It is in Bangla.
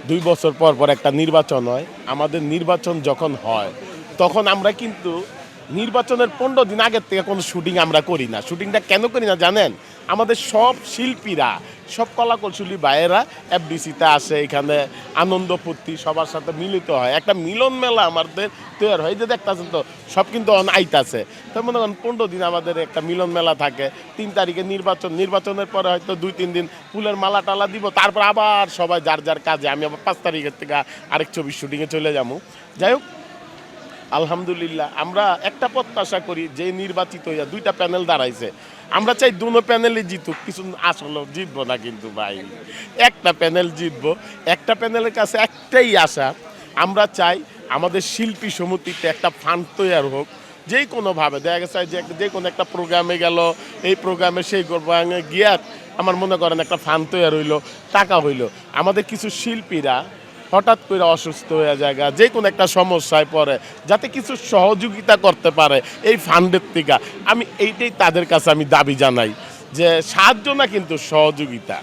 2 বছর পর পর একটা নির্বাচন হয়। আমাদের নির্বাচন যখন হয় তখন আমরা কিন্তু নির্বাচনের ১৫ দিন আগের থেকে কোনো শুটিং আমরা করি না। শুটিংটা কেন করি না জানেন? আমাদের সব শিল্পীরা, সব কলাকুশলী ভাইয়েরা এফডিসিতে আসে, এখানে আনন্দ ফুর্তি সবার সাথে মিলিত হয়। একটা মিলন মেলা আমাদের তৈরি হয়। এই যে দেখতাছেন তো সব কিন্তু আইতাছে। তো মনে করেন ১৫ দিন আমাদের একটা মিলন মেলা থাকে। ৩ তারিখে নির্বাচন, নির্বাচনের পরে হয়তো ২-৩ দিন ফুলের মালা-টালা দিব। তারপর আবার সবাই যার, যার কাজে। আমি আবার ৫ তারিখের থেকে আরেক ছবির শুটিংয়ে চলে যাবো। যাই হোক, আলহামদুলিল্লাহ আমরা একটা প্রত্যাশা করি যে নির্বাচিত হইয়া ২টা প্যানেল দাঁড়াইছে। আমরা চাই দোনো প্যানেলই জিতুক। কিছু আসলে জিতবো না কিন্তু ভাই। একটা প্যানেল জিতবো। একটা প্যানেলের কাছে একটাই আশা, আমরা চাই আমাদের শিল্পী সমিতিতে একটা ফান্ড তৈয়ার হোক। যেই কোনোভাবে দেখা গেছে যে কোনো একটা প্রোগ্রামে গেল, এই প্রোগ্রামে সেই প্রোগ্রামে গিয়া আমার মনে করেন একটা ফান্ড তৈয়ার হইলো, টাকা হইলো। আমাদের কিছু শিল্পীরা হঠাৎ করে অসুস্থ হয়ে যায়, যে কোনো একটা সমস্যায় পড়ে, যাতে কিছু সহযোগিতা করতে পারে এই ফান্ডের থেকে। আমি এইটাই তাদের কাছে আমি দাবি জানাই যে সাহায্য না, কিন্তু সহযোগিতা।